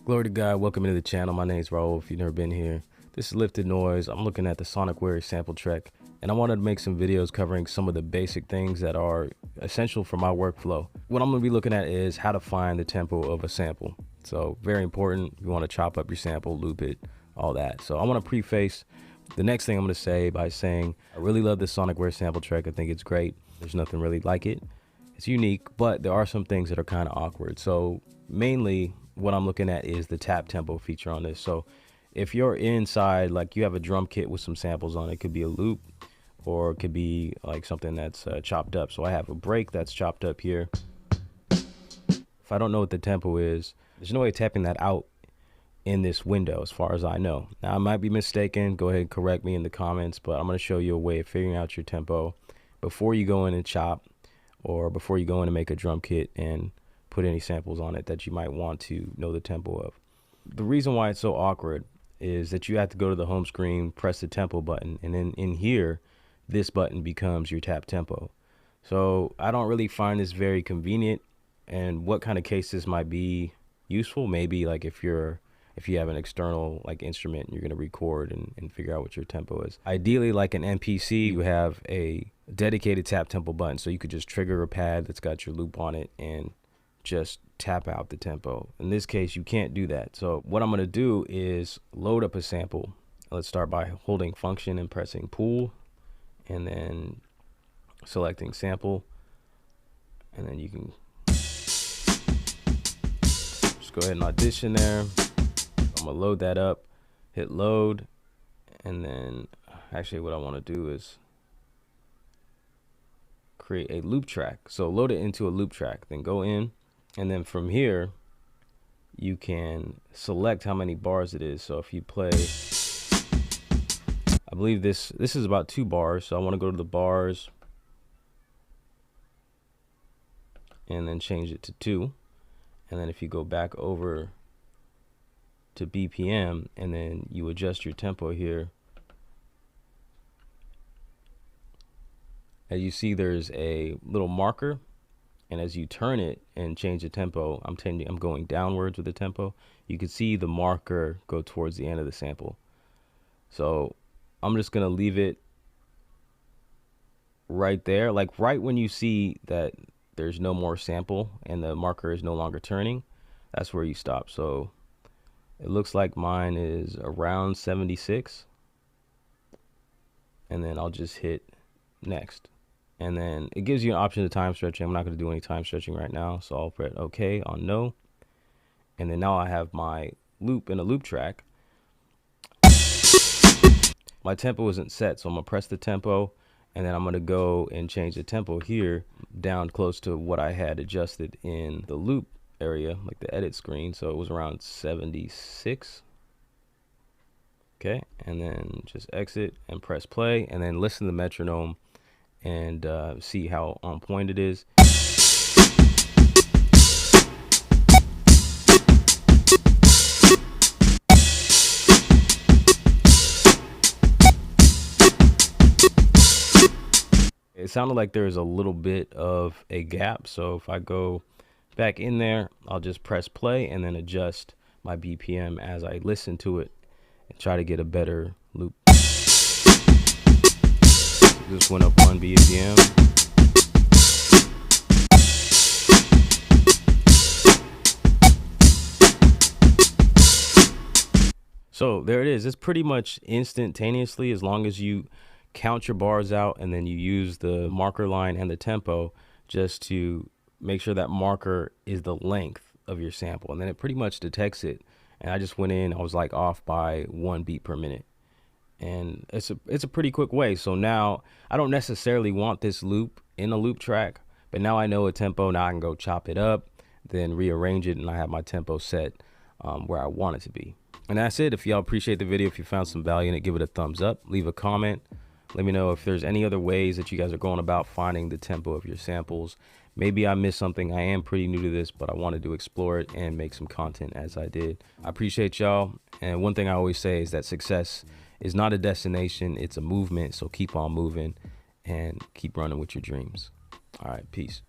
Glory to God, welcome into the channel. My name is Raul if you've never been here. This is Lifted Noise. I'm looking at the Sonicware SmplTrek, and I wanted to make some videos covering some of the basic things that are essential for my workflow. What I'm going to be looking at is how to find the tempo of a sample. So very important. You want to chop up your sample, loop it, all that. So I want to preface the next thing I'm going to say by saying I really love this Sonicware SmplTrek. I think it's great. There's nothing really like it. It's unique, but there are some things that are kind of awkward. So mainly what I'm looking at is the tap tempo feature on this. So if you're inside, like you have a drum kit with some samples on it, could be a loop or it could be like something that's chopped up. So I have a break that's chopped up here. If I don't know what the tempo is, there's no way of tapping that out in this window as far as I know. Now I might be mistaken. Go ahead and correct me in the comments, but I'm going to show you a way of figuring out your tempo before you go in and chop, or before you go in and make a drum kit and put any samples on it that you might want to know the tempo of. The reason why it's so awkward is that you have to go to the home screen, press the tempo button, and then in here, this button becomes your tap tempo. So I don't really find this very convenient. And what kind of cases might be useful? Maybe like if you have an external like instrument and you're going to record and figure out what your tempo is. Ideally, like an MPC, you have a dedicated tap tempo button, so you could just trigger a pad that's got your loop on it and just tap out the tempo. In this case, you can't do that. So what I'm going to do is load up a sample. Let's start by holding function and pressing pool, and then selecting sample, and then you can just go ahead and audition there. I'm gonna load that up, hit load, and then actually what I want to do is create a loop track. So load it into a loop track, then go in, and then from here you can select how many bars it is. So if you play, I believe this is about 2 bars, so I want to go to the bars and then change it to 2, and then if you go back over to BPM and then you adjust your tempo here, as you see there's a little marker, and as you turn it and change the tempo, I'm going downwards with the tempo. You can see the marker go towards the end of the sample. So I'm just gonna leave it right there, like right when you see that there's no more sample and the marker is no longer turning, that's where you stop. So it looks like mine is around 76, and then I'll just hit next. And then it gives you an option to time stretching. I'm not going to do any time stretching right now, so I'll press OK on no. And then now I have my loop in a loop track. My tempo isn't set, so I'm going to press the tempo, and then I'm going to go and change the tempo here down close to what I had adjusted in the loop area, like the edit screen. So it was around 76. Okay, and then just exit and press play, and then listen to the metronome and see how on point it is. It sounded like there's a little bit of a gap, so if I go back in there, I'll just press play and then adjust my BPM as I listen to it and try to get a better loop. Just went up 1 BPM. So there it is. It's pretty much instantaneously, as long as you count your bars out and then you use the marker line and the tempo just to make sure that marker is the length of your sample, and then it pretty much detects it. And I just went in, I was like off by 1 beat per minute, and it's a pretty quick way. So now I don't necessarily want this loop in a loop track, but now I know a tempo. Now I can go chop it up, then rearrange it, and I have my tempo set where I want it to be. And that's it. If y'all appreciate the video, if you found some value in it, give it a thumbs up, leave a comment. Let me know if there's any other ways that you guys are going about finding the tempo of your samples. Maybe I missed something. I am pretty new to this, but I wanted to explore it and make some content as I did. I appreciate y'all. And one thing I always say is that success is not a destination, it's a movement. So keep on moving and keep running with your dreams. All right, peace.